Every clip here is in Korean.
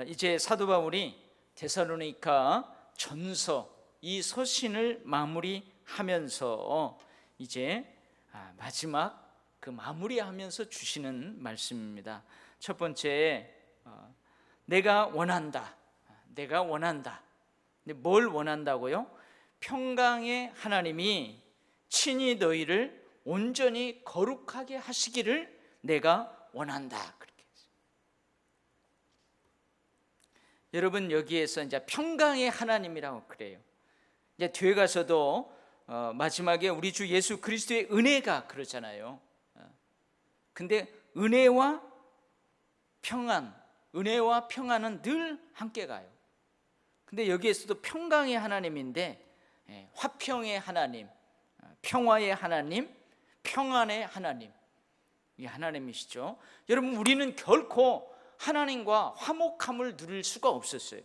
이제 사도 바울이 데살로니가 전서 이 서신을 마무리하면서 이제 마지막 그 마무리하면서 주시는 말씀입니다. 첫 번째, 내가 원한다. 내가 원한다. 근데 뭘 원한다고요? 평강의 하나님이 친히 너희를 온전히 거룩하게 하시기를 내가 원한다. 그렇게 했어요. 여러분, 여기에서 이제 평강의 하나님이라고 그래요. 이제 뒤에 가서도 마지막에 우리 주 예수 그리스도의 은혜가 그러잖아요. 근데 은혜와 평안은 늘 함께 가요. 근데 여기에서도 평강의 하나님인데 화평의 하나님, 평화의 하나님, 평안의 하나님, 이 하나님이시죠. 여러분, 우리는 결코 하나님과 화목함을 누릴 수가 없었어요.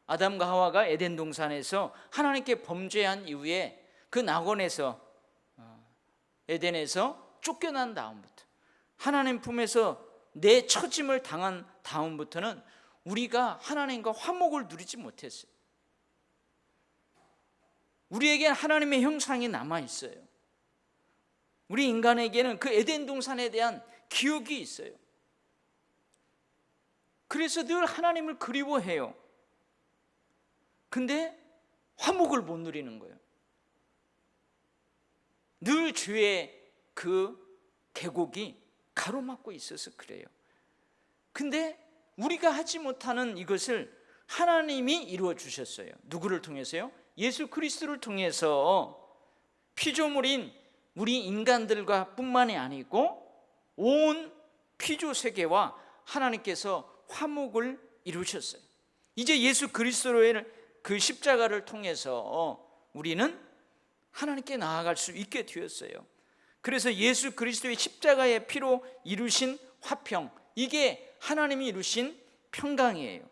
아담과 하와가 에덴 동산에서 하나님께 범죄한 이후에 그 낙원에서 에덴에서 쫓겨난 다음부터 하나님 품에서 내처짐을 당한 다음부터는 우리가 하나님과 화목을 누리지 못했어요. 우리에게는 하나님의 형상이 남아있어요. 우리 인간에게는 그 에덴 동산에 대한 기억이 있어요. 그래서 늘 하나님을 그리워해요. 근데 화목을 못 누리는 거예요. 늘 죄의 그 계곡이 가로막고 있어서 그래요. 근데 우리가 하지 못하는 이것을 하나님이 이루어 주셨어요. 누구를 통해서요? 예수 그리스도를 통해서 피조물인 우리 인간들과 뿐만이 아니고 온 피조 세계와 하나님께서 화목을 이루셨어요. 이제 예수 그리스도의 그 십자가를 통해서 우리는 하나님께 나아갈 수 있게 되었어요. 그래서 예수 그리스도의 십자가의 피로 이루신 화평, 이게 하나님이 이루신 평강이에요.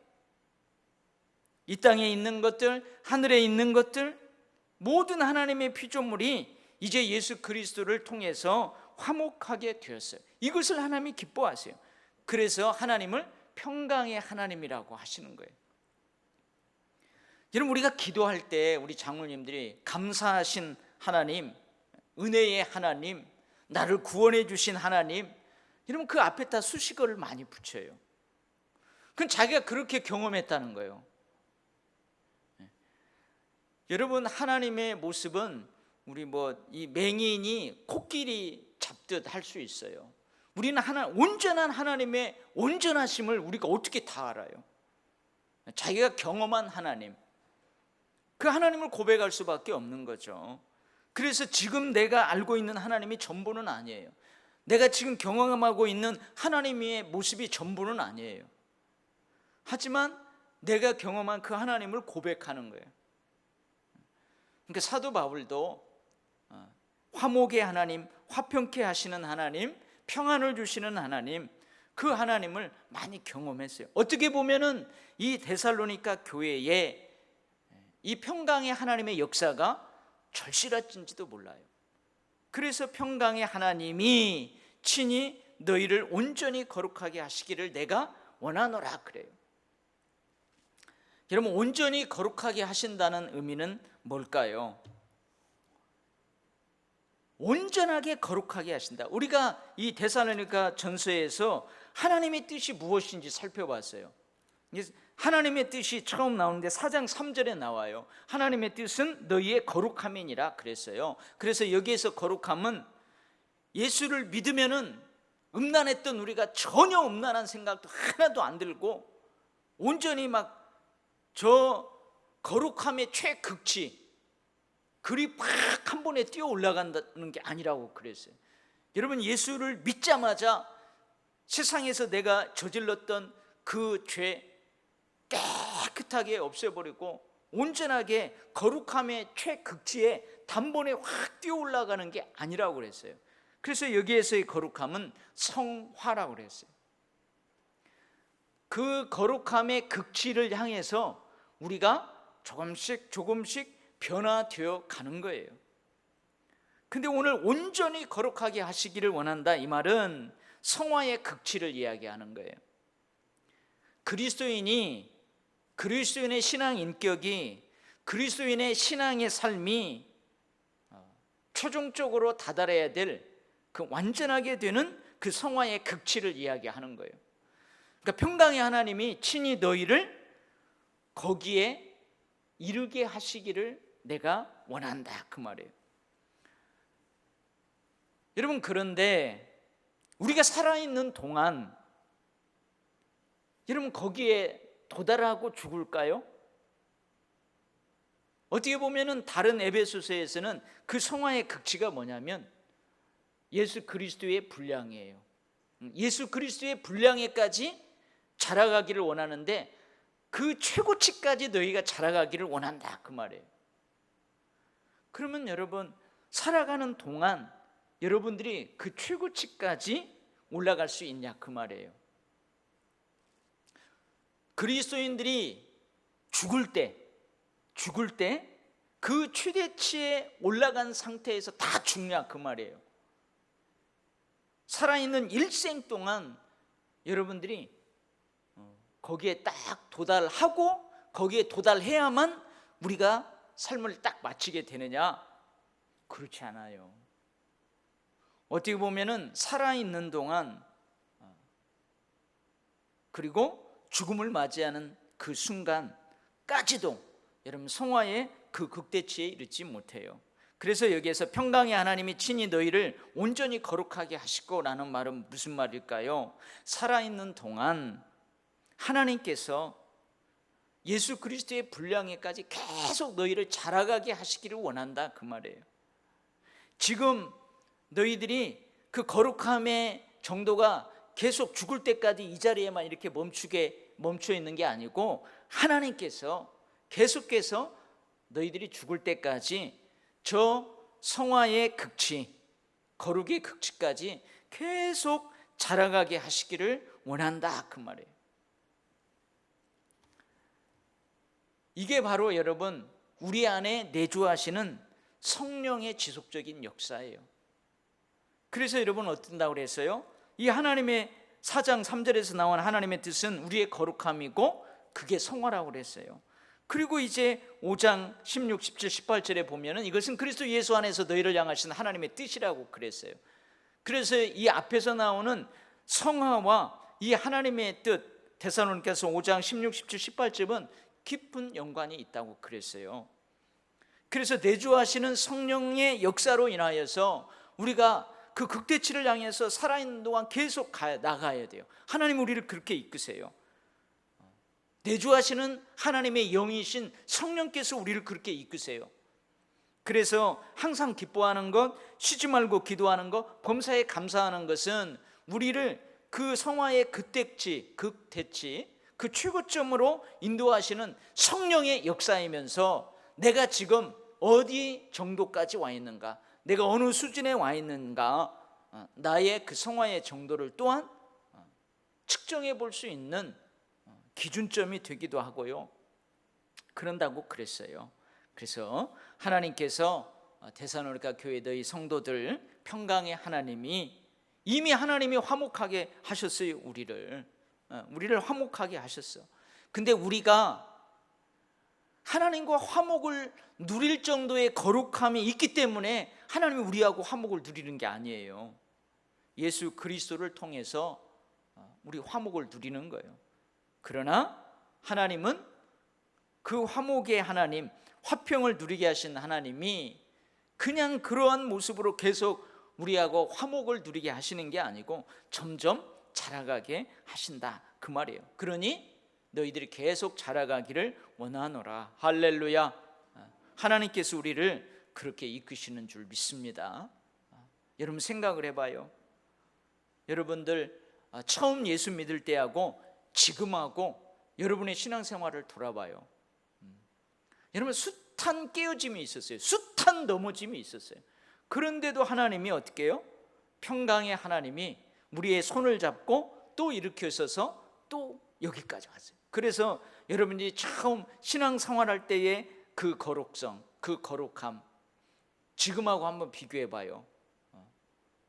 이 땅에 있는 것들, 하늘에 있는 것들, 모든 하나님의 피조물이 이제 예수 그리스도를 통해서 화목하게 되었어요. 이것을 하나님이 기뻐하세요. 그래서 하나님을 평강의 하나님이라고 하시는 거예요. 여러분, 우리가 기도할 때 우리 장로님들이 감사하신 하나님, 은혜의 하나님, 나를 구원해 주신 하나님, 여러분 그 앞에다 수식어를 많이 붙여요. 그건 자기가 그렇게 경험했다는 거예요. 여러분, 하나님의 모습은 우리 이 맹인이 코끼리 잡듯 할 수 있어요. 우리는 온전한 하나님의 온전하심을 우리가 어떻게 다 알아요? 자기가 경험한 하나님, 그 하나님을 고백할 수밖에 없는 거죠. 그래서 지금 내가 알고 있는 하나님이 전부는 아니에요. 내가 지금 경험하고 있는 하나님의 모습이 전부는 아니에요. 하지만 내가 경험한 그 하나님을 고백하는 거예요. 그러니까 사도 바울도 화목의 하나님, 화평케 하시는 하나님, 평안을 주시는 하나님, 그 하나님을 많이 경험했어요. 어떻게 보면은 이 데살로니가 교회에 이 평강의 하나님의 역사가 절실해진지도 몰라요. 그래서 평강의 하나님이 친히 너희를 온전히 거룩하게 하시기를 내가 원하노라 그래요. 여러분, 온전히 거룩하게 하신다는 의미는 뭘까요? 온전하게 거룩하게 하신다. 우리가 이 데살로니가 전서에서 하나님의 뜻이 무엇인지 살펴봤어요. 하나님의 뜻이 처음 나오는데 4장 3절에 나와요. 하나님의 뜻은 너희의 거룩함이니라 그랬어요. 그래서 여기에서 거룩함은 예수를 믿으면은 음란했던 우리가 전혀 음란한 생각도 하나도 안 들고 온전히 저 거룩함의 최극치, 그리 팍 한 번에 뛰어 올라간다는 게 아니라고 그랬어요. 여러분, 예수를 믿자마자 세상에서 내가 저질렀던 그 죄 깨끗하게 없애버리고 온전하게 거룩함의 최극치에 단번에 확 뛰어 올라가는 게 아니라고 그랬어요. 그래서 여기에서의 거룩함은 성화라고 그랬어요. 그 거룩함의 극치를 향해서 우리가 조금씩 변화되어 가는 거예요. 근데 오늘 온전히 거룩하게 하시기를 원한다, 이 말은 성화의 극치를 이야기하는 거예요. 그리스도인의 신앙 인격이, 그리스도인의 신앙의 삶이 최종적으로 다다라야 될 그 완전하게 되는 그 성화의 극치를 이야기하는 거예요. 그러니까 평강의 하나님이 친히 너희를 거기에 이르게 하시기를 내가 원한다, 그 말이에요. 여러분, 그런데 우리가 살아있는 동안 여러분 거기에 도달하고 죽을까요? 어떻게 보면은 다른 에베소서에서는 그 성화의 극치가 뭐냐면 예수 그리스도의 분량이에요. 예수 그리스도의 분량에까지 자라가기를 원하는데 그 최고치까지 너희가 자라가기를 원한다, 그 말이에요. 그러면 여러분, 살아가는 동안 여러분들이 그 최고치까지 올라갈 수 있냐, 그 말이에요. 그리스도인들이 죽을 때 그 최대치에 올라간 상태에서 다 죽냐, 그 말이에요. 살아있는 일생 동안 여러분들이 거기에 딱 도달하고 거기에 도달해야만 우리가 삶을 딱 마치게 되느냐? 그렇지 않아요. 어떻게 보면은 살아있는 동안 그리고 죽음을 맞이하는 그 순간까지도 여러분 성화의 그 극대치에 이르지 못해요. 그래서 여기에서 평강의 하나님이 친히 너희를 온전히 거룩하게 하시고 라는 말은 무슨 말일까요? 살아있는 동안 하나님께서 예수 그리스도의 분량에까지 계속 너희를 자라가게 하시기를 원한다, 그 말이에요. 지금 너희들이 그 거룩함의 정도가 계속 죽을 때까지 이 자리에만 이렇게 멈춰 있는 게 아니고 하나님께서 계속해서 너희들이 죽을 때까지 저 성화의 극치, 거룩의 극치까지 계속 자라가게 하시기를 원한다, 그 말이에요. 이게 바로 여러분 우리 안에 내주하시는 성령의 지속적인 역사예요. 그래서 여러분 어떤다고 그랬어요? 이 하나님의 4장 3절에서 나온 하나님의 뜻은 우리의 거룩함이고 그게 성화라고 그랬어요. 그리고 이제 5장 16, 17, 18절에 보면은 이것은 그리스도 예수 안에서 너희를 향하신 하나님의 뜻이라고 그랬어요. 그래서 이 앞에서 나오는 성화와 이 하나님의 뜻, 데살로니가서 5장 16, 17, 18절은 깊은 연관이 있다고 그랬어요. 그래서 내주하시는 성령의 역사로 인하여서 우리가 그 극대치를 향해서 살아있는 동안 계속 나가야 돼요. 하나님 우리를 그렇게 이끄세요. 내주하시는 하나님의 영이신 성령께서 우리를 그렇게 이끄세요. 그래서 항상 기뻐하는 것, 쉬지 말고 기도하는 것, 범사에 감사하는 것은 우리를 그 성화의 극대치, 그 최고점으로 인도하시는 성령의 역사이면서 내가 지금 어디 정도까지 와 있는가, 내가 어느 수준에 와 있는가, 나의 그 성화의 정도를 또한 측정해 볼 수 있는 기준점이 되기도 하고요. 그런다고 그랬어요. 그래서 하나님께서 데살로니가 교회 너희 성도들 평강의 하나님이 이미 하나님이 화목하게 하셨어요. 우리를 화목하게 하셨어. 근데 우리가 하나님과 화목을 누릴 정도의 거룩함이 있기 때문에 하나님이 우리하고 화목을 누리는 게 아니에요. 예수 그리스도를 통해서 우리 화목을 누리는 거예요. 그러나 하나님은 그 화목의 하나님, 화평을 누리게 하신 하나님이 그냥 그러한 모습으로 계속 우리하고 화목을 누리게 하시는 게 아니고 점점 자라가게 하신다, 그 말이에요. 그러니 너희들이 계속 자라가기를 원하노라. 할렐루야. 하나님께서 우리를 그렇게 이끄시는 줄 믿습니다. 여러분 생각을 해봐요. 여러분들 처음 예수 믿을 때하고 지금하고 여러분의 신앙생활을 돌아봐요. 여러분 숱한 깨어짐이 있었어요. 숱한 넘어짐이 있었어요. 그런데도 하나님이 어떻게 해요? 평강의 하나님이 우리의 손을 잡고 또 일으켜서서 또 여기까지 왔어요. 그래서 여러분이 처음 신앙생활할 때의 그 거룩성, 그 거룩함 지금하고 한번 비교해봐요.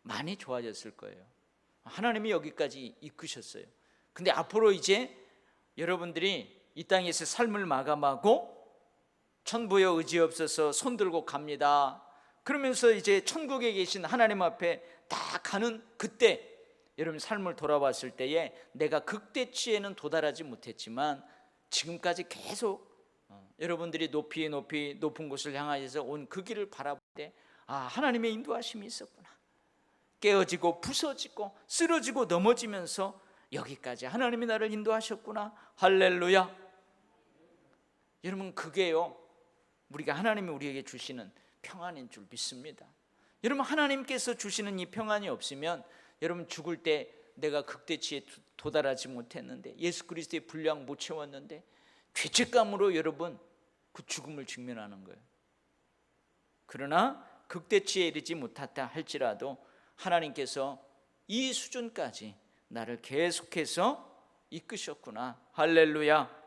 많이 좋아졌을 거예요. 하나님이 여기까지 이끄셨어요. 근데 앞으로 이제 여러분들이 이 땅에서 삶을 마감하고 천부여 의지 없어서 손들고 갑니다. 그러면서 이제 천국에 계신 하나님 앞에 다 가는 그때, 여러분 삶을 돌아봤을 때에 내가 극대치에는 도달하지 못했지만 지금까지 계속 여러분들이 높이 높은 곳을 향하여서 온 그 길을 바라볼 때, 아, 하나님의 인도하심이 있었구나. 깨어지고 부서지고 쓰러지고 넘어지면서 여기까지 하나님이 나를 인도하셨구나. 할렐루야. 여러분, 그게요, 우리가 하나님이 우리에게 주시는 평안인 줄 믿습니다. 여러분, 하나님께서 주시는 이 평안이 없으면, 여러분 죽을 때 내가 극대치에 도달하지 못했는데, 예수 그리스도의 분량 못 채웠는데 죄책감으로 여러분 그 죽음을 직면하는 거예요. 그러나 극대치에 이르지 못했다 할지라도 하나님께서 이 수준까지 나를 계속해서 이끄셨구나. 할렐루야.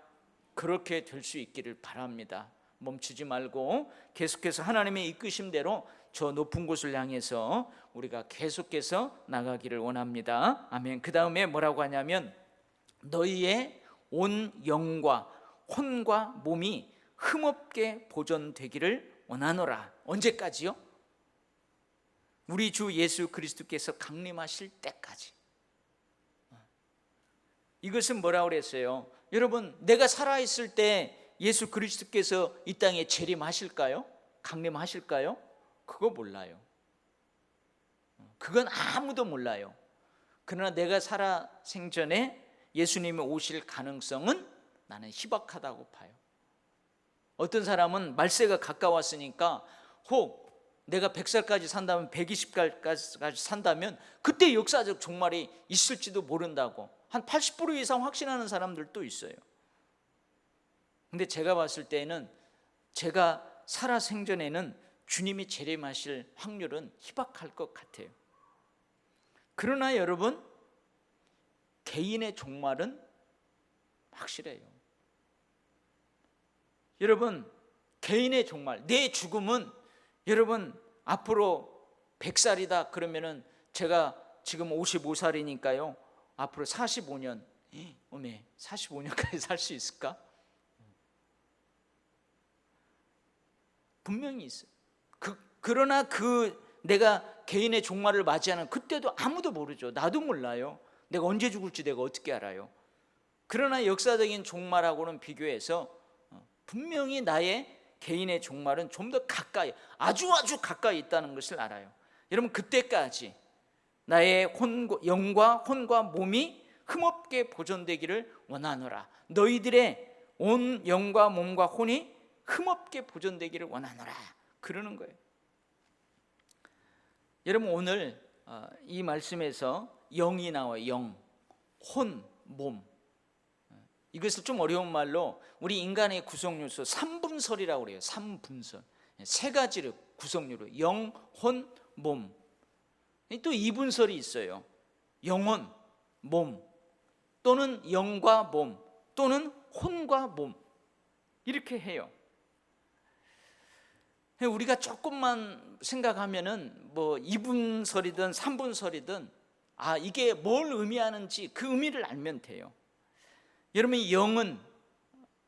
그렇게 될 수 있기를 바랍니다. 멈추지 말고 계속해서 하나님의 이끄심대로 저 높은 곳을 향해서 우리가 계속해서 나가기를 원합니다. 아멘. 그 다음에 뭐라고 하냐면, 너희의 온 영과 혼과 몸이 흠없게 보존되기를 원하노라. 언제까지요? 우리 주 예수 그리스도께서 강림하실 때까지. 이것은 뭐라고 그랬어요? 여러분, 내가 살아있을 때 예수 그리스도께서 이 땅에 재림하실까요? 강림하실까요? 그거 몰라요. 그건 아무도 몰라요. 그러나 내가 살아 생전에 예수님이 오실 가능성은 나는 희박하다고 봐요. 어떤 사람은 말세가 가까웠으니까 혹 내가 100살까지 산다면 120살까지 산다면 그때 역사적 종말이 있을지도 모른다고 한 80% 이상 확신하는 사람들도 있어요. 근데 제가 봤을 때는 제가 살아 생전에는 주님이 재림하실 확률은 희박할 것 같아요. 그러나 여러분, 개인의 종말은 확실해요. 여러분, 개인의 종말, 내 죽음은, 여러분 앞으로 100살이다 그러면은 제가 지금 55살이니까요 앞으로 45년, 어메 45년까지 살 수 있을까? 분명히 있어요. 그러나 내가 개인의 종말을 맞이하는 그때도 아무도 모르죠. 나도 몰라요. 내가 언제 죽을지 내가 어떻게 알아요? 그러나 역사적인 종말하고는 비교해서 분명히 나의 개인의 종말은 좀 더 가까이, 아주 가까이 있다는 것을 알아요. 여러분, 그때까지 나의 영과 혼과 몸이 흠없게 보존되기를 원하노라. 너희들의 온 영과 몸과 혼이 흠없게 보존되기를 원하노라. 그러는 거예요. 여러분, 오늘 이 말씀에서 영이 나와요. 영, 혼, 몸. 이것을 좀 어려운 말로 우리 인간의 구성요소 3분설이라고 그래요. 3분설. 세 가지를 구성요로 영, 혼, 몸. 또 2분설이 있어요. 영혼, 몸, 또는 영과 몸, 또는 혼과 몸. 이렇게 해요. 우리가 조금만 생각하면은 뭐 2분설이든 3분설이든 이게 뭘 의미하는지 그 의미를 알면 돼요. 여러분, 영은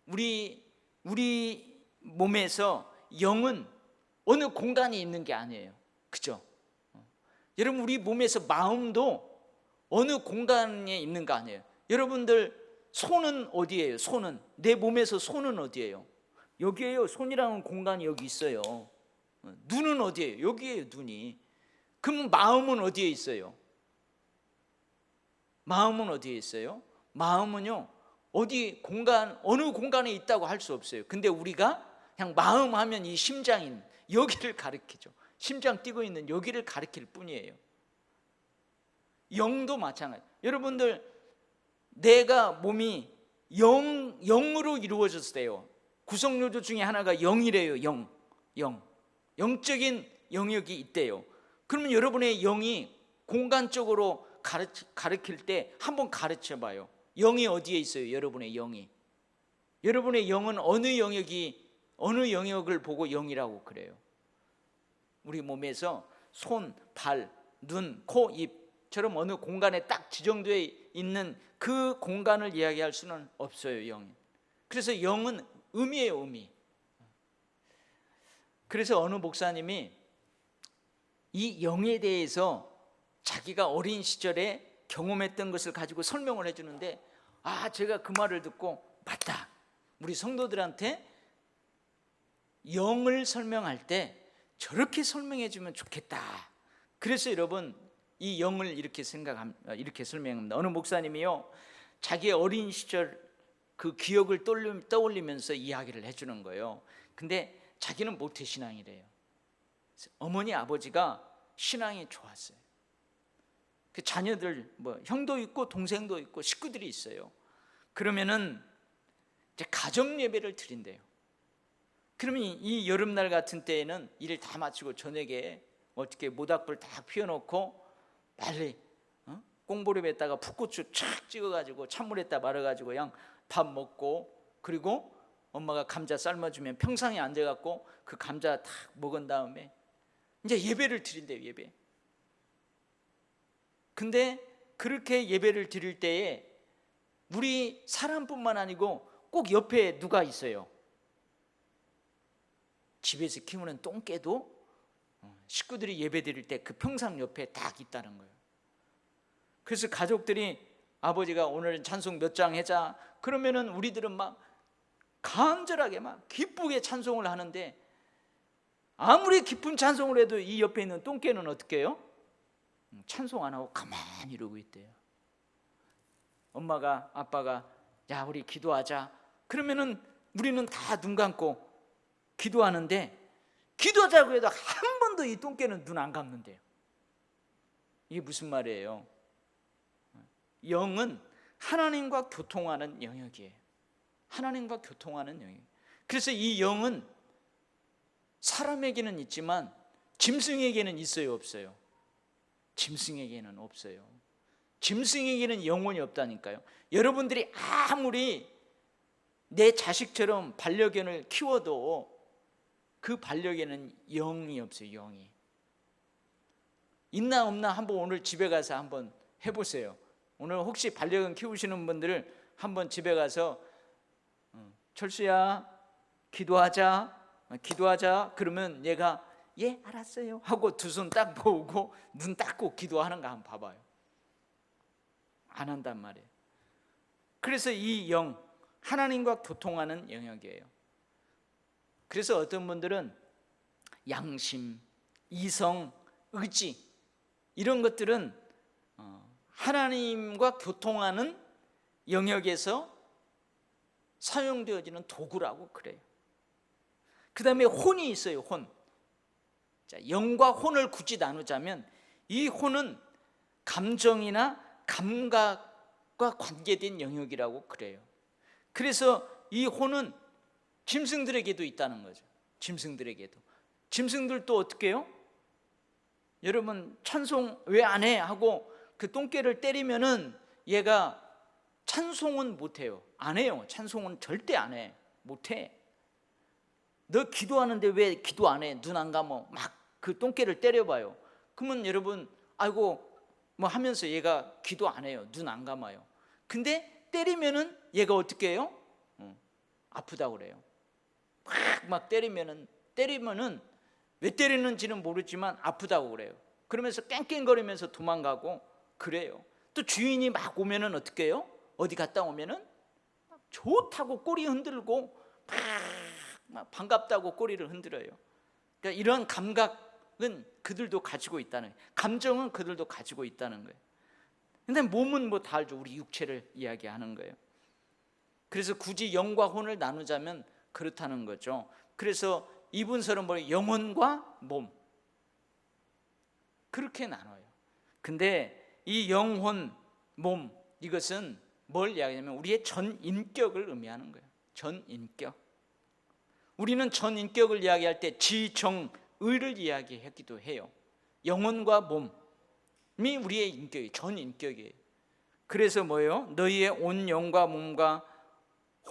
우리 몸에서 영은 어느 공간에 있는 게 아니에요. 그죠? 여러분, 우리 몸에서 마음도 어느 공간에 있는 거 아니에요. 여러분들 손은 어디예요? 손은, 내 몸에서 손은 어디예요? 여기에요. 손이라는 공간이 여기 있어요. 눈은 어디예요? 여기에요. 눈이. 그럼 마음은 어디에 있어요? 마음은 어디에 있어요? 마음은요, 어느 공간에 있다고 할 수 없어요. 근데 우리가 그냥 마음 하면 이 심장인 여기를 가리키죠. 심장 뛰고 있는 여기를 가리킬 뿐이에요. 영도 마찬가지. 여러분들, 내가 몸이 영으로 이루어졌어요. 구성요소 중에 하나가 영이래요. 영적인 영역이 있대요. 그러면 여러분의 영이 공간적으로 가르칠 때 한번 가르쳐 봐요. 영이 어디에 있어요? 여러분의 영이. 여러분의 영은 어느 영역을 보고 영이라고 그래요? 우리 몸에서 손, 발, 눈, 코, 입처럼 어느 공간에 딱 지정되어 있는 그 공간을 이야기할 수는 없어요, 영이. 그래서 영은 의미예요, 의미. 그래서 어느 목사님이 이 영에 대해서 자기가 어린 시절에 경험했던 것을 가지고 설명을 해주는데, 제가 그 말을 듣고 맞다, 우리 성도들한테 영을 설명할 때 저렇게 설명해 주면 좋겠다. 그래서 여러분, 이 영을 이렇게 설명합니다. 어느 목사님이요, 자기의 어린 시절 그 기억을 떠올리면서 이야기를 해주는 거예요. 근데 자기는 모태신앙이래요. 어머니 아버지가 신앙이 좋았어요. 그 자녀들, 형도 있고 동생도 있고 식구들이 있어요. 그러면은 이제 가정 예배를 드린대요. 그러면 이 여름날 같은 때에는 일을 다 마치고 저녁에 어떻게 모닥불 딱 피워놓고 빨리 꽁보리에다가 풋고추 촥 찍어가지고 찬물에다 말아가지고 그냥 밥 먹고, 그리고 엄마가 감자 삶아주면 평상에 앉아갖고 그 감자 딱 먹은 다음에 이제 예배를 드린대요, 예배. 근데 그렇게 예배를 드릴 때에 우리 사람뿐만 아니고 꼭 옆에 누가 있어요? 집에서 키우는 똥개도 식구들이 예배 드릴 때 그 평상 옆에 딱 있다는 거예요. 그래서 가족들이 아버지가 오늘 찬송 몇 장 해자 그러면은 우리들은 막 간절하게 막 기쁘게 찬송을 하는데, 아무리 기쁜 찬송을 해도 이 옆에 있는 똥개는 어떻게 해요? 찬송 안 하고 가만히 이러고 있대요. 엄마가, 아빠가 야 우리 기도하자 그러면은 우리는 다 눈 감고 기도하는데, 기도하자고 해도 한 번도 이 똥개는 눈 안 감는데요. 이게 무슨 말이에요? 영은 하나님과 교통하는 영역이에요. 하나님과 교통하는 영역. 그래서 이 영은 사람에게는 있지만 짐승에게는 있어요, 없어요? 짐승에게는 없어요. 짐승에게는 영혼이 없다니까요. 여러분들이 아무리 내 자식처럼 반려견을 키워도 그 반려견은 영이 없어요. 영이 있나 없나 한번 오늘 집에 가서 한번 해보세요. 오늘 혹시 반려견 키우시는 분들을 한번 집에 가서 철수야 기도하자 그러면 얘가 예 알았어요 하고 두 손 딱 모으고 눈 닦고 기도하는가 한번 봐봐요. 안 한단 말이에요. 그래서 이 영, 하나님과 교통하는 영역이에요. 그래서 어떤 분들은 양심, 이성, 의지 이런 것들은 하나님과 교통하는 영역에서 사용되어지는 도구라고 그래요. 그 다음에 혼이 있어요. 혼. 자, 영과 혼을 굳이 나누자면 이 혼은 감정이나 감각과 관계된 영역이라고 그래요. 그래서 이 혼은 짐승들에게도 있다는 거죠. 짐승들도 어떻게 해요? 여러분 찬송 왜 안 해? 하고 그 똥개를 때리면은 얘가 찬송은 못해요. 안 해요. 찬송은 절대 안 해. 못해. 너 기도하는데 왜 기도 안 해? 눈 안 감어. 막 그 똥개를 때려봐요. 그러면 여러분 아이고 뭐 하면서 얘가 기도 안 해요. 눈 안 감아요. 근데 때리면은 얘가 어떻게 해요? 아프다고 그래요. 막 때리면은 왜 때리는지는 모르지만 아프다고 그래요. 그러면서 깽깽거리면서 도망가고 그래요. 또 주인이 막 오면은 어떻게 해요? 어디 갔다 오면은 좋다고 꼬리 흔들고 막 반갑다고 꼬리를 흔들어요. 그러니까 이런 감각은 그들도 가지고 있다는 거예요. 감정은 그들도 가지고 있다는 거예요. 근데 몸은 뭐 다 알죠. 우리 육체를 이야기하는 거예요. 그래서 굳이 영과 혼을 나누자면 그렇다는 거죠. 그래서 이분서는 뭐 영혼과 몸 그렇게 나눠요. 근데 이 영혼, 몸 이것은 뭘 이야기하냐면 우리의 전인격을 의미하는 거예요. 전인격. 우리는 전인격을 이야기할 때 지정의를 이야기하기도 해요. 영혼과 몸이 우리의 인격이에요. 전인격이에요. 그래서 뭐예요? 너희의 온 영과 몸과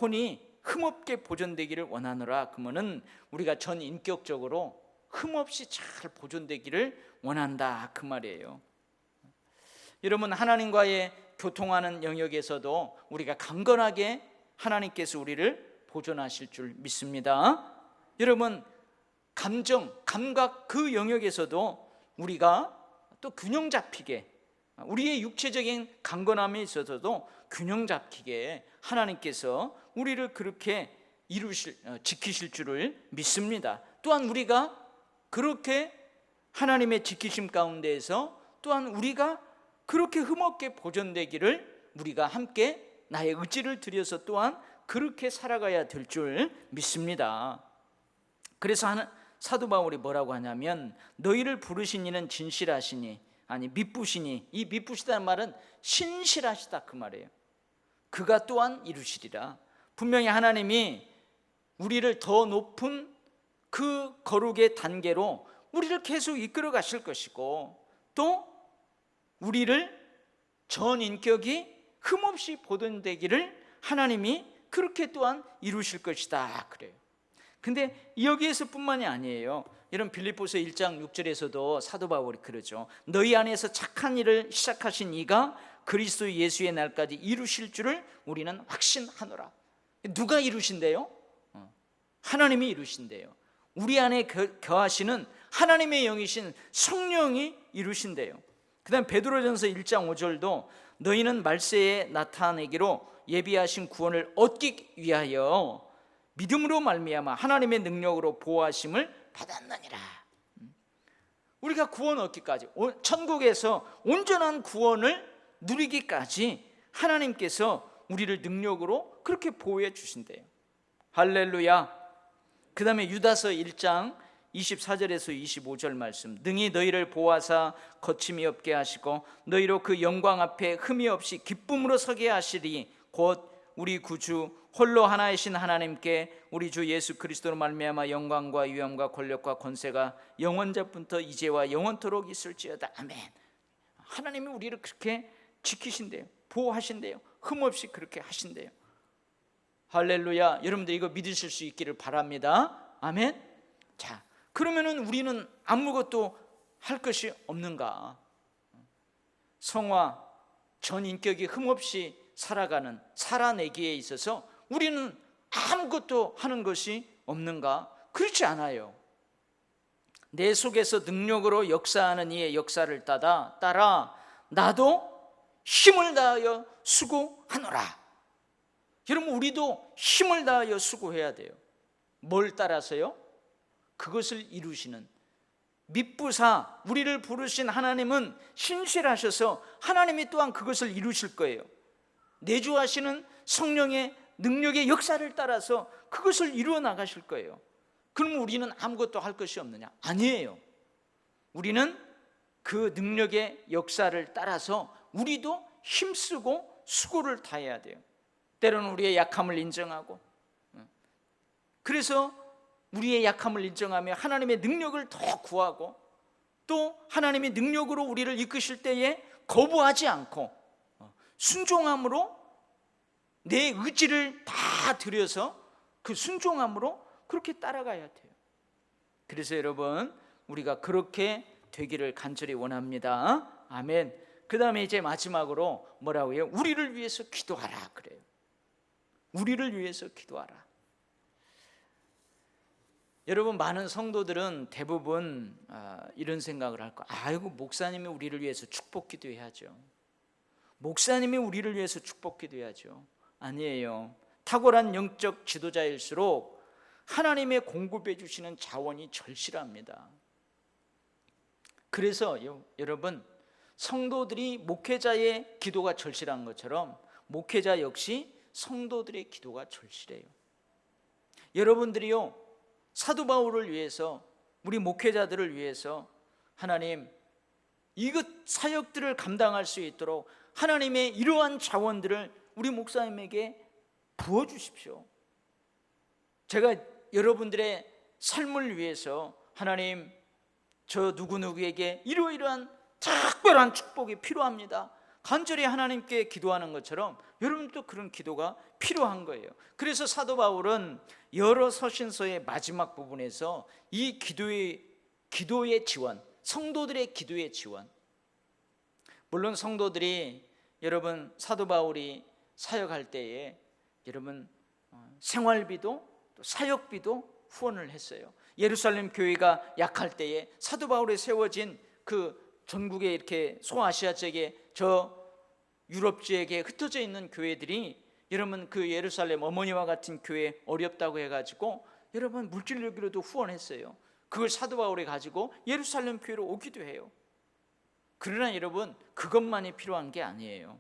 혼이 흠없게 보존되기를 원하노라. 그러면은 우리가 전인격적으로 흠없이 잘 보존되기를 원한다 그 말이에요. 여러분 하나님과의 교통하는 영역에서도 우리가 강건하게 하나님께서 우리를 보존하실 줄 믿습니다. 여러분, 감정, 감각 그 영역에서도 우리가 또 균형 잡히게, 우리의 육체적인 강건함에 있어서도 균형 잡히게 하나님께서 우리를 그렇게 지키실 줄을 믿습니다. 또한 우리가 그렇게 하나님의 지키심 가운데에서 또한 우리가 그렇게 흠없게 보존되기를 우리가 함께 나의 의지를 들여서 또한 그렇게 살아가야 될 줄 믿습니다. 그래서 사도 바울이 뭐라고 하냐면, 너희를 부르신 이는 진실하시니, 아니 미쁘시니, 이 미쁘시다는 말은 신실하시다 그 말이에요. 그가 또한 이루시리라. 분명히 하나님이 우리를 더 높은 그 거룩의 단계로 우리를 계속 이끌어 가실 것이고, 또 우리를 전 인격이 흠없이 보존되기를 하나님이 그렇게 또한 이루실 것이다 그래요. 근데 여기에서 뿐만이 아니에요. 이런 빌립보서 1장 6절에서도 사도 바울이 그러죠. 너희 안에서 착한 일을 시작하신 이가 그리스도 예수의 날까지 이루실 줄을 우리는 확신하노라. 누가 이루신대요? 하나님이 이루신대요. 우리 안에 거하시는 하나님의 영이신 성령이 이루신대요. 그 다음 베드로전서 1장 5절도 너희는 말세에 나타내기로 예비하신 구원을 얻기 위하여 믿음으로 말미암아 하나님의 능력으로 보호하심을 받았느니라. 우리가 구원 얻기까지, 천국에서 온전한 구원을 누리기까지 하나님께서 우리를 능력으로 그렇게 보호해 주신대요. 할렐루야. 그 다음에 유다서 1장 24절에서 25절 말씀, 능히 너희를 보호하사 거침이 없게 하시고 너희로 그 영광 앞에 흠이 없이 기쁨으로 서게 하시리. 곧 우리 구주 홀로 하나이신 하나님께 우리 주 예수 그리스도로 말미암아 영광과 위엄과 권력과 권세가 영원자부터 이제와 영원토록 있을지어다. 아멘. 하나님이 우리를 그렇게 지키신대요. 보호하신대요. 흠없이 그렇게 하신대요. 할렐루야. 여러분들 이거 믿으실 수 있기를 바랍니다. 아멘. 자, 그러면은 우리는 아무것도 할 것이 없는가? 성화, 전 인격이 흠없이 살아내기에 있어서 우리는 아무것도 하는 것이 없는가? 그렇지 않아요. 내 속에서 능력으로 역사하는 이의 역사를 따라 나도 힘을 다하여 수고하노라. 여러분, 우리도 힘을 다하여 수고해야 돼요. 뭘 따라서요? 그것을 이루시는, 미쁘사 우리를 부르신 하나님은 신실하셔서 하나님이 또한 그것을 이루실 거예요. 내주하시는 성령의 능력의 역사를 따라서 그것을 이루어 나가실 거예요. 그럼 우리는 아무것도 할 것이 없느냐? 아니에요. 우리는 그 능력의 역사를 따라서 우리도 힘쓰고 수고를 다해야 돼요. 때로는 우리의 약함을 인정하고, 그래서 우리의 약함을 인정하며 하나님의 능력을 더 구하고, 또 하나님의 능력으로 우리를 이끄실 때에 거부하지 않고 순종함으로 내 의지를 다 들여서 그 순종함으로 그렇게 따라가야 돼요. 그래서 여러분, 우리가 그렇게 되기를 간절히 원합니다. 아멘. 그 다음에 이제 마지막으로 뭐라고 해요? 우리를 위해서 기도하라 그래요. 우리를 위해서 기도하라. 여러분, 많은 성도들은 대부분 이런 생각을 할 거예요. 아이고, 목사님이 우리를 위해서 축복 기도해야죠. 목사님이 우리를 위해서 축복 기도해야죠. 아니에요. 탁월한 영적 지도자일수록 하나님의 공급해 주시는 자원이 절실합니다. 그래서 여러분, 성도들이 목회자의 기도가 절실한 것처럼 목회자 역시 성도들의 기도가 절실해요. 여러분들이요, 사도 바울을 위해서, 우리 목회자들을 위해서 하나님, 이것 사역들을 감당할 수 있도록 하나님의 이러한 자원들을 우리 목사님에게 부어주십시오. 제가 여러분들의 삶을 위해서 하나님, 저 누구누구에게 이러이러한 특별한 축복이 필요합니다, 간절히 하나님께 기도하는 것처럼 여러분도 그런 기도가 필요한 거예요. 그래서 사도 바울은 여러 서신서의 마지막 부분에서 이 기도의 지원, 성도들의 기도의 지원, 물론 성도들이 여러분 사도 바울이 사역할 때에 여러분 생활비도 또 사역비도 후원을 했어요. 예루살렘 교회가 약할 때에 사도 바울이 세워진 그 전국에 이렇게 소아시아 지역에 저 유럽 지역에 흩어져 있는 교회들이 여러분 그 예루살렘 어머니와 같은 교회 어렵다고 해가지고 여러분 물질력으로도 후원했어요. 그걸 사도 바울이 가지고 예루살렘 교회로 오기도 해요. 그러나 여러분 그것만이 필요한 게 아니에요.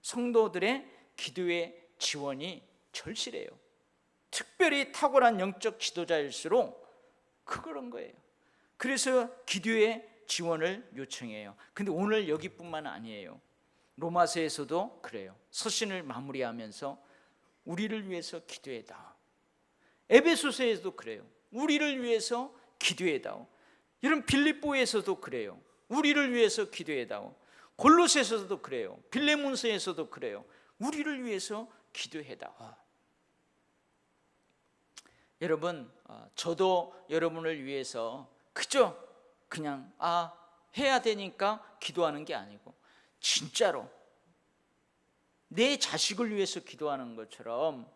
성도들의 기도의 지원이 절실해요. 특별히 탁월한 영적 지도자일수록 그런 거예요. 그래서 기도의 지원을 요청해요. 근데 오늘 여기뿐만 아니에요. 로마서에서도 그래요. 서신을 마무리하면서 우리를 위해서 기도해다오. 에베소서에서도 그래요. 우리를 위해서 기도해다오. 여러분 빌립보에서도 그래요. 우리를 위해서 기도해다오. 골로새에서도 그래요. 빌레몬서에서도 그래요. 우리를 위해서 기도해다오. 여러분 저도 여러분을 위해서 그저 그냥 해야 되니까 기도하는 게 아니고 진짜로 내 자식을 위해서 기도하는 것처럼,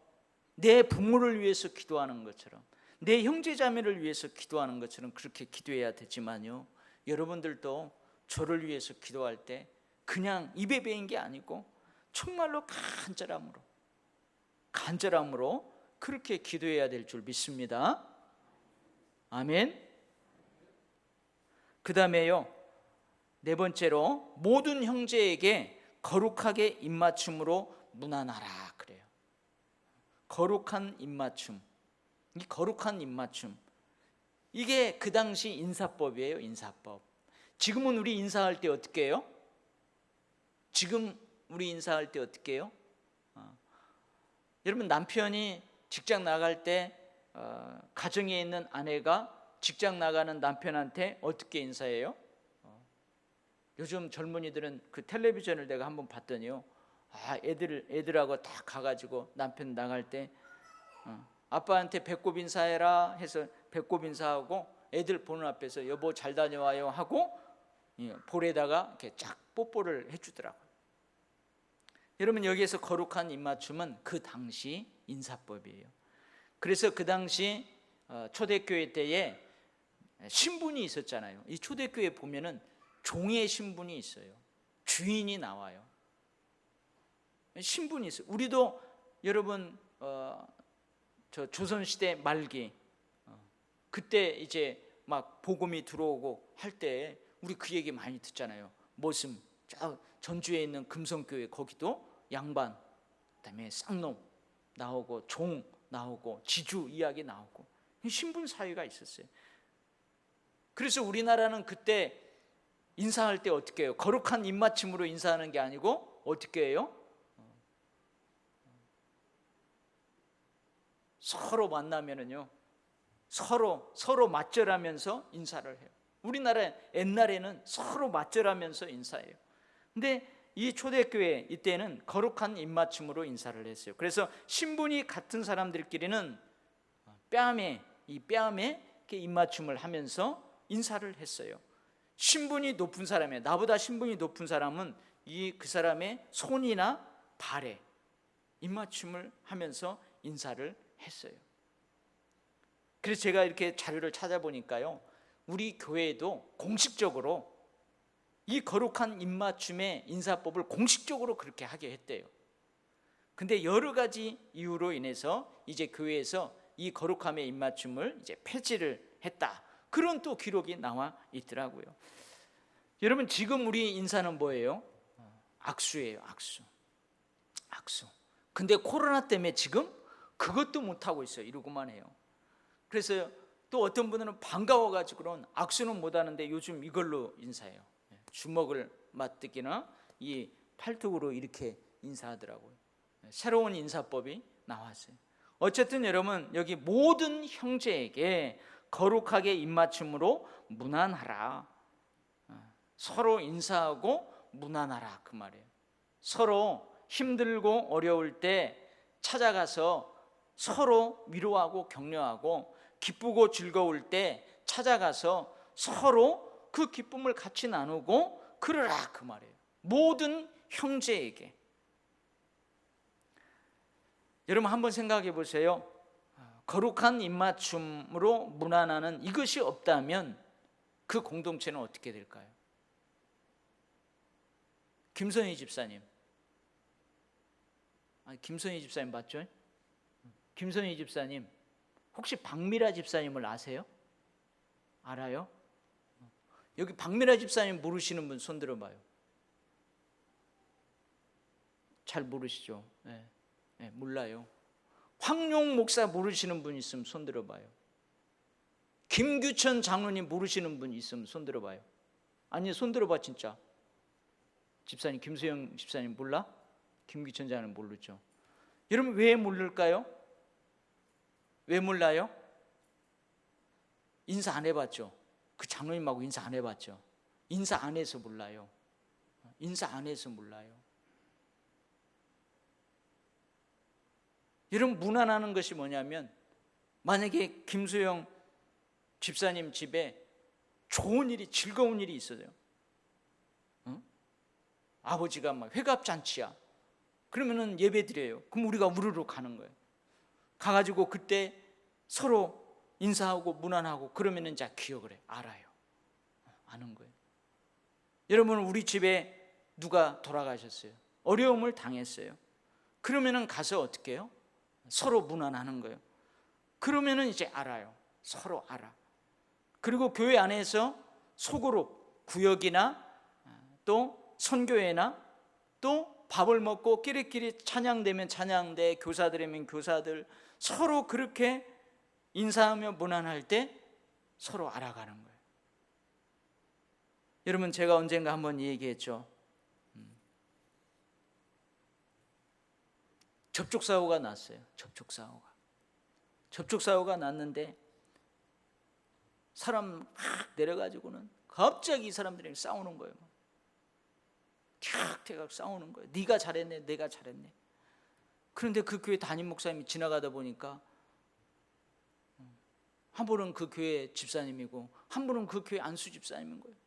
내 부모를 위해서 기도하는 것처럼, 내 형제자매를 위해서 기도하는 것처럼 그렇게 기도해야 되지만요, 여러분들도 저를 위해서 기도할 때 그냥 입에 배인 게 아니고 정말로 간절함으로 그렇게 기도해야 될 줄 믿습니다. 아멘. 그 다음에요, 네 번째로 모든 형제에게 거룩하게 입맞춤으로 문안하라 그래요. 거룩한 입맞춤. 이 거룩한 입맞춤, 이게 그 당시 인사법이에요. 인사법. 지금은 우리 인사할 때 어떻게 해요? 지금 우리 인사할 때 어떻게 해요? 여러분 남편이 직장 나갈 때 가정에 있는 아내가 직장 나가는 남편한테 어떻게 인사해요? 요즘 젊은이들은 그 텔레비전을 내가 한번 봤더니요, 애들하고 다 가가지고 남편 나갈 때 아빠한테 배꼽 인사해라 해서 배꼽 인사하고 애들 보는 앞에서 여보 잘 다녀와요 하고 볼에다가 이렇게 쫙 뽀뽀를 해주더라고요. 여러분 여기에서 거룩한 입맞춤은 그 당시 인사법이에요. 그래서 그 당시 초대교회 때에 신분이 있었잖아요. 이 초대교회 보면은 종의 신분이 있어요. 주인이 나와요. 신분이 있어요. 우리도 여러분 저 조선시대 말기 그때 이제 막 복음이 들어오고 할 때 우리 그 얘기 많이 듣잖아요. 모슴, 전주에 있는 금성교회 거기도 양반, 그다음에 쌍놈 나오고 종 나오고 지주 이야기 나오고 신분 사회가 있었어요. 그래서 우리나라는 그때 인사할 때 어떻게 해요? 거룩한 입맞춤으로 인사하는 게 아니고 어떻게 해요? 서로 만나면은요, 서로 맞절하면서 인사를 해요. 우리나라 옛날에는 서로 맞절하면서 인사해요. 근데 이 초대교회 이때는 거룩한 입맞춤으로 인사를 했어요. 그래서 신분이 같은 사람들끼리는 뺨에 이렇게 입맞춤을 하면서 인사를 했어요. 신분이 높은 사람이에요. 나보다 신분이 높은 사람은 그 사람의 손이나 발에 입맞춤을 하면서 인사를 했어요. 그래서 제가 이렇게 자료를 찾아보니까요, 우리 교회에도 공식적으로 이 거룩한 입맞춤의 인사법을 공식적으로 그렇게 하게 했대요. 근데 여러 가지 이유로 인해서 이제 교회에서 이 거룩함의 입맞춤을 이제 폐지를 했다, 그런 또 기록이 나와 있더라고요. 여러분 지금 우리 인사는 뭐예요? 악수예요. 악수. 근데 코로나 때문에 지금 그것도 못하고 있어요. 이러고만 해요. 그래서 또 어떤 분들은 반가워가지고는 악수는 못하는데 요즘 이걸로 인사해요. 주먹을 맞대기나 이 팔뚝으로 이렇게 인사하더라고요. 새로운 인사법이 나왔어요. 어쨌든 여러분 여기 모든 형제에게 거룩하게 입맞춤으로 문안하라. 서로 인사하고 문안하라 그 말이에요. 서로 힘들고 어려울 때 찾아가서 서로 위로하고 격려하고, 기쁘고 즐거울 때 찾아가서 서로 그 기쁨을 같이 나누고 그러라 그 말이에요. 모든 형제에게. 여러분 한번 생각해 보세요. 거룩한 입맞춤으로 문안하는 이것이 없다면 그 공동체는 어떻게 될까요? 김선희 집사님, 김선희 집사님 맞죠? 김선희 집사님, 혹시 박미라 집사님을 아세요? 알아요? 여기 박미라 집사님 모르시는 분 손 들어봐요. 잘 모르시죠? 네, 네, 몰라요. 황용 목사 모르시는 분 있으면 손 들어봐요. 김규천 장로님 모르시는 분 있으면 손 들어봐요. 아니, 손 들어봐 진짜. 집사님, 김수영 집사님 몰라? 김규천 장로님 모르죠? 여러분 왜 모를까요? 왜 몰라요? 인사 안 해봤죠? 그 장로님하고 인사 안 해봤죠? 인사 안 해서 몰라요. 인사 안 해서 몰라요. 여러분 문안하는 것이 뭐냐면, 만약에 김수영 집사님 집에 좋은 일이, 즐거운 일이 있어요. 아버지가 막 회갑잔치야. 그러면은 예배 드려요. 그럼 우리가 우르르 가는 거예요. 가가지고 그때 서로 인사하고 문안하고 그러면은 이제 기억을 해. 알아요. 아는 거예요. 여러분 우리 집에 누가 돌아가셨어요. 어려움을 당했어요. 그러면은 가서 어떻게 해요? 서로 문안하는 거예요. 그러면은 이제 알아요. 서로 알아. 그리고 교회 안에서 소그룹, 구역이나 또 선교회나 또 밥을 먹고 끼리끼리 찬양되면 찬양대, 교사들이면 교사들, 서로 그렇게 인사하며 문안할 때 서로 알아가는 거예요. 여러분 제가 언젠가 한번 얘기했죠. 접촉사고가 났어요. 접촉사고가 났는데 사람 막 내려가지고는 갑자기 이 사람들이 싸우는 거예요. 튀각튀각 싸우는 거예요. 네가 잘했네, 내가 잘했네. 그런데 그 교회 담임 목사님이 지나가다 보니까 한 분은 그 교회 집사님이고 한 분은 그 교회 안수 집사님인 거예요.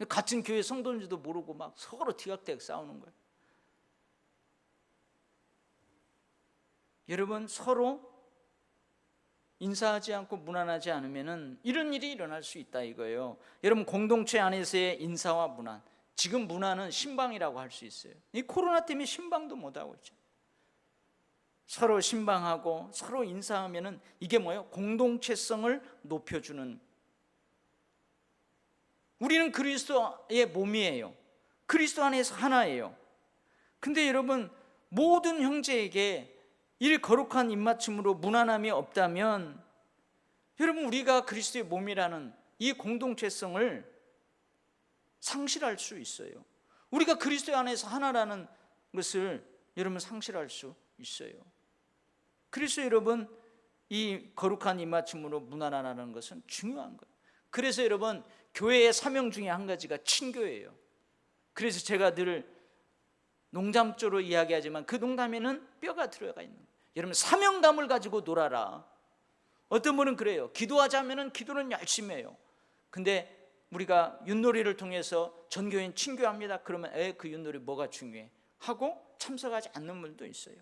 같은 교회 성도인지도 모르고 막 서로 티격태격 싸우는 거예요. 여러분 서로 인사하지 않고 문안하지 않으면 이런 일이 일어날 수 있다 이거예요. 여러분 공동체 안에서의 인사와 문안, 지금 문안은 신방이라고 할 수 있어요. 이 코로나 때문에 신방도 못하고 있죠. 서로 신방하고 서로 인사하면 이게 뭐예요? 공동체성을 높여주는. 우리는 그리스도의 몸이에요. 그리스도 안에서 하나예요. 근데 여러분 모든 형제에게 이 거룩한 입맞춤으로 문안함이 없다면 여러분 우리가 그리스도의 몸이라는 이 공동체성을 상실할 수 있어요. 우리가 그리스도 안에서 하나라는 것을 여러분 상실할 수 있어요. 그래서 여러분 이 거룩한 입맞춤으로 문안하는 것은 중요한 거예요. 그래서 여러분 교회의 사명 중에 한 가지가 친교예요. 그래서 제가 늘 농담조로 이야기하지만 그 농담에는 뼈가 들어가 있는 거예요. 여러분 사명감을 가지고 놀아라. 어떤 분은 그래요. 기도하자면 기도는 열심히 해요. 근데 우리가 윷놀이를 통해서 전교인 친교합니다. 그러면 그 윷놀이 뭐가 중요해? 하고 참석하지 않는 분도 있어요.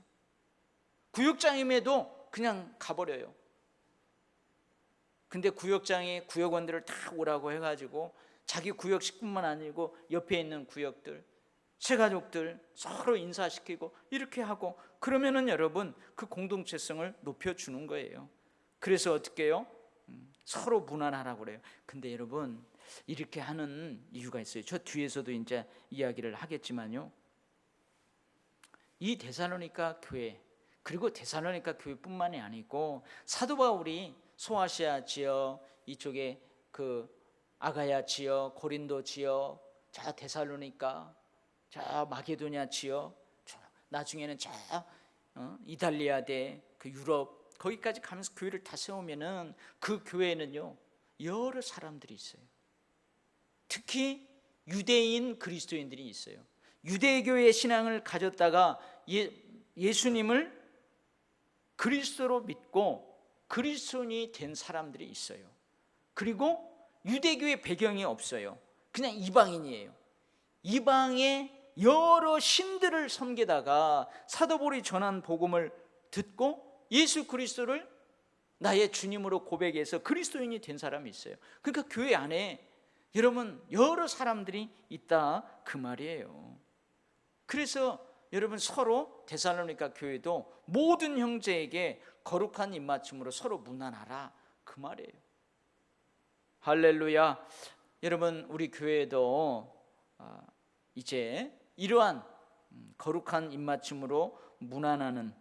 구역장임에도 그냥 가버려요. 근데 구역장이 구역원들을 다 오라고 해가지고 자기 구역 식구만 아니고 옆에 있는 구역들, 새가족들 서로 인사시키고 이렇게 하고 그러면은 여러분 그 공동체성을 높여주는 거예요. 그래서 어떻게 해요? 서로 문안하라고 그래요. 근데 여러분 이렇게 하는 이유가 있어요. 저 뒤에서도 이제 이야기를 하겠지만요. 이 데살로니가 교회, 그리고 데살로니가 교회뿐만이 아니고 사도 바울이 소아시아 지역, 이쪽에 그 아가야 지역, 고린도 지역, 저 데살로니가, 저 마게도냐 지역, 나중에는 저 이탈리아대 그 유럽 거기까지 가면서 교회를 다 세우면은 그 교회는요 여러 사람들이 있어요. 특히 유대인 그리스도인들이 있어요. 유대교의 신앙을 가졌다가 예수님을 그리스도로 믿고 그리스도인이 된 사람들이 있어요. 그리고 유대교의 배경이 없어요. 그냥 이방인이에요. 이방의 여러 신들을 섬기다가 사도 바울이 전한 복음을 듣고 예수 그리스도를 나의 주님으로 고백해서 그리스도인이 된 사람이 있어요. 그러니까 교회 안에 여러분 여러 사람들이 있다 그 말이에요. 그래서 여러분 서로 데살로니가 교회도 모든 형제에게 거룩한 입맞춤으로 서로 문안하라 그 말이에요. 할렐루야. 여러분 우리 교회도 이제 이러한 거룩한 입맞춤으로 문안하는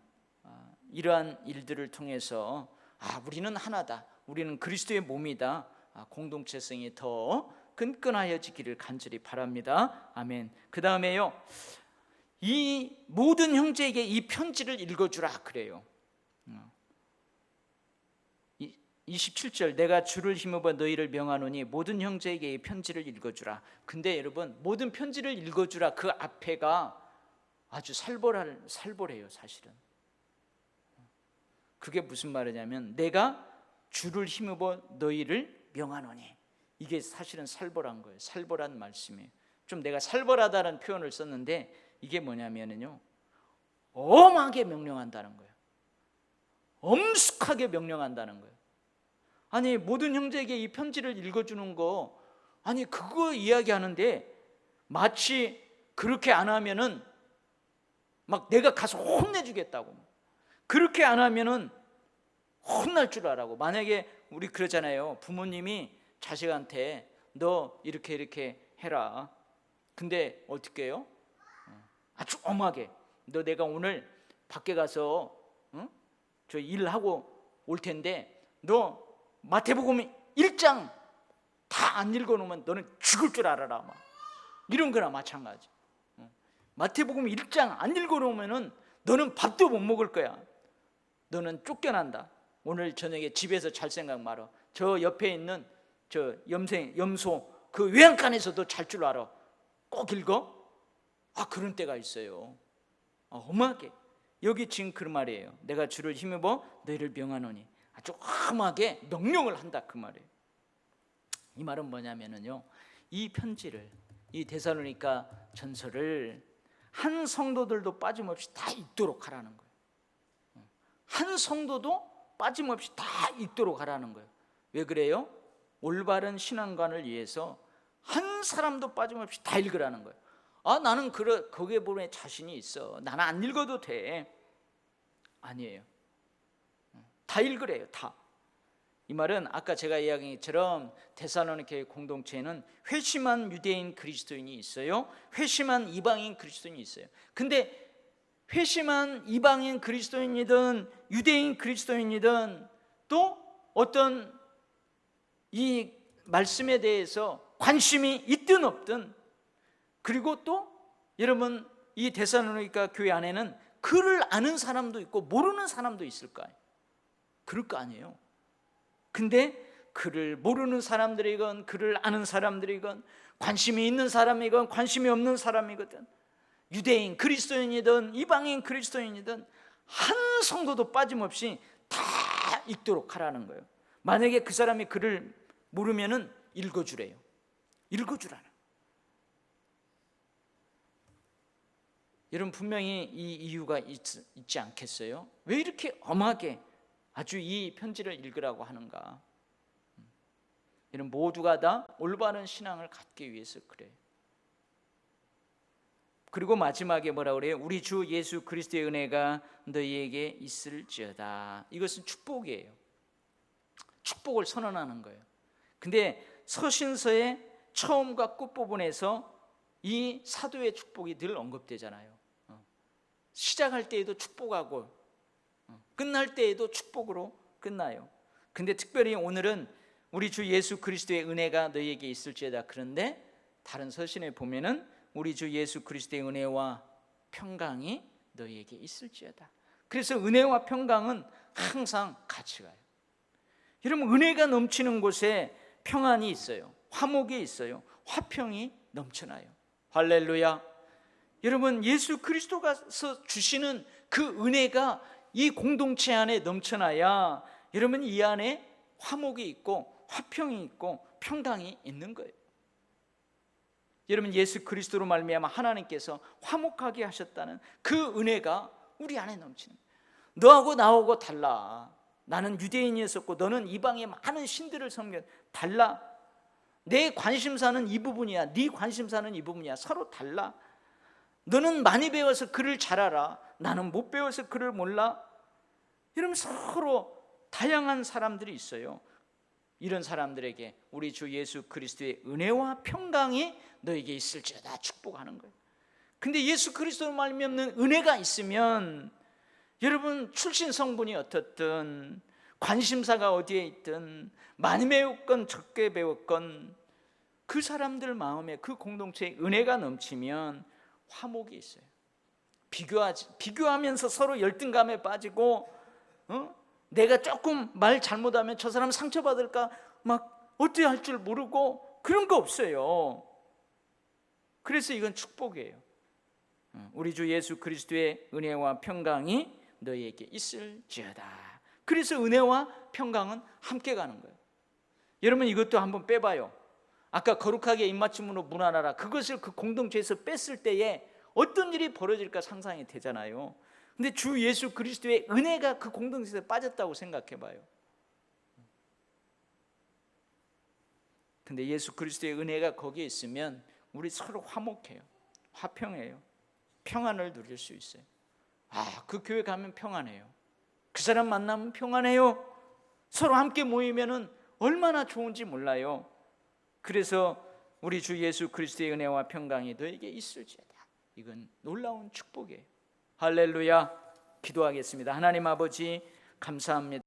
이러한 일들을 통해서 우리는 하나다, 우리는 그리스도의 몸이다, 공동체성이 더 끈끈하여지기를 간절히 바랍니다. 아멘. 그 다음에요, 이 모든 형제에게 이 편지를 읽어주라 그래요. 27절 내가 주를 힘입어 너희를 명하노니 모든 형제에게 이 편지를 읽어주라. 근데 여러분 모든 편지를 읽어주라 그 앞에가 아주 살벌해요. 사실은 그게 무슨 말이냐면 내가 주를 힘입어 너희를 명하노니, 이게 사실은 살벌한 거예요. 살벌한 말씀이에요. 좀 내가 살벌하다는 표현을 썼는데 이게 뭐냐면요, 엄하게 명령한다는 거예요. 엄숙하게 명령한다는 거예요. 아니 모든 형제에게 이 편지를 읽어주는 거, 아니 그거 이야기하는데 마치 그렇게 안 하면은 막 내가 가서 혼내주겠다고, 그렇게 안 하면은 혼날 줄 알라고. 만약에 우리 그러잖아요, 부모님이 자식한테 너 이렇게 해라. 근데 어떻게 해요? 아주 엄하게 너 내가 오늘 밖에 가서 저 일하고 올 텐데 너 마태복음 1장 다 안 읽어놓으면 너는 죽을 줄 알아라, 막 이런 거나 마찬가지. 마태복음 1장 안 읽어놓으면 너는 밥도 못 먹을 거야. 너는 쫓겨난다. 오늘 저녁에 집에서 잘 생각 말어. 저 옆에 있는 저 염소 그 외양간에서도 잘 줄 알아. 꼭 읽어. 그런 때가 있어요. 엄하게. 여기 지금 그 말이에요. 내가 주를 힘입어 너희를 명하노니, 아주 엄하게 명령을 한다 그 말이에요. 이 말은 뭐냐면요, 이 편지를, 이 데살로니가 전서를 한 성도들도 빠짐없이 다 읽도록 하라는 거예요. 한 성도도 빠짐없이 다 읽도록 하라는 거예요. 왜 그래요? 올바른 신앙관을 위해서 한 사람도 빠짐없이 다 읽으라는 거예요. 나는 거기에 보면 자신이 있어, 나는 안 읽어도 돼. 아니에요. 다 읽으래요. 다. 이 말은 아까 제가 이야기한 것처럼 데살로니가 공동체에는 회심한 유대인 그리스도인이 있어요, 회심한 이방인 그리스도인이 있어요. 근데 회심한 이방인 그리스도인이든 유대인 그리스도인이든 또 어떤 이 말씀에 대해서 관심이 있든 없든, 그리고 또 여러분 이 데살로니가 교회 안에는 글을 아는 사람도 있고 모르는 사람도 있을 거예요. 그럴 거 아니에요. 근데 글을 모르는 사람들이건 글을 아는 사람들이건 관심이 있는 사람이건 관심이 없는 사람이거든, 유대인 그리스도인이든 이방인 그리스도인이든 한 성도도 빠짐없이 다 읽도록 하라는 거예요. 만약에 그 사람이 글을 모르면은 읽어주래요. 읽어주라는. 여러분 분명히 이 이유가 있지 않겠어요? 왜 이렇게 엄하게 아주 이 편지를 읽으라고 하는가? 여러분 모두가 다 올바른 신앙을 갖기 위해서 그래요. 그리고 마지막에 뭐라 그래요? 우리 주 예수 그리스도의 은혜가 너희에게 있을지어다. 이것은 축복이에요. 축복을 선언하는 거예요. 근데 서신서의 처음과 끝부분에서 이 사도의 축복이 늘 언급되잖아요. 시작할 때에도 축복하고 끝날 때에도 축복으로 끝나요. 근데 특별히 오늘은 우리 주 예수 그리스도의 은혜가 너희에게 있을지어다. 그런데 다른 서신에 보면은 우리 주 예수 그리스도의 은혜와 평강이 너희에게 있을지어다. 그래서 은혜와 평강은 항상 같이 가요. 여러분 은혜가 넘치는 곳에 평안이 있어요, 화목이 있어요, 화평이 넘쳐나요. 할렐루야. 여러분 예수 그리스도가서 주시는 그 은혜가 이 공동체 안에 넘쳐나야 여러분 이 안에 화목이 있고 화평이 있고 평강이 있는 거예요. 여러분, 예수 그리스도로 말미암아 하나님께서 화목하게 하셨다는 그 은혜가 우리 안에 넘치는 거예요. 너하고 나하고 달라. 나는 유대인이었었고 너는 이방의 많은 신들을 섬겨. 달라. 내 관심사는 이 부분이야. 네 관심사는 이 부분이야. 서로 달라. 너는 많이 배워서 글을 잘 알아. 나는 못 배워서 글을 몰라. 여러분, 서로 다양한 사람들이 있어요. 이런 사람들에게 우리 주 예수 그리스도의 은혜와 평강이 너에게 있을지어다 축복하는 거예요. 근데 예수 그리스도로 말미암는 은혜가 있으면 여러분, 출신 성분이 어떻든, 관심사가 어디에 있든, 많이 배웠건 적게 배웠건 그 사람들 마음에 그 공동체에 은혜가 넘치면 화목이 있어요. 비교하면서 서로 열등감에 빠지고, 내가 조금 말 잘못하면 저 사람 상처받을까 막 어떻게 할 줄 모르고, 그런 거 없어요. 그래서 이건 축복이에요. 우리 주 예수 그리스도의 은혜와 평강이 너희에게 있을지어다. 그래서 은혜와 평강은 함께 가는 거예요. 여러분, 이것도 한번 빼봐요. 아까 거룩하게 입맞춤으로 문안하라, 그것을 그 공동체에서 뺐을 때에 어떤 일이 벌어질까 상상이 되잖아요. 근데 주 예수 그리스도의 은혜가 그 공동체에서 빠졌다고 생각해봐요. 근데 예수 그리스도의 은혜가 거기에 있으면 우리 서로 화목해요. 화평해요. 평안을 누릴 수 있어요. 그 교회 가면 평안해요. 그 사람 만나면 평안해요. 서로 함께 모이면은 얼마나 좋은지 몰라요. 그래서 우리 주 예수 그리스도의 은혜와 평강이 너에게 있을지어다. 이건 놀라운 축복이에요. 할렐루야. 기도하겠습니다. 하나님 아버지, 감사합니다.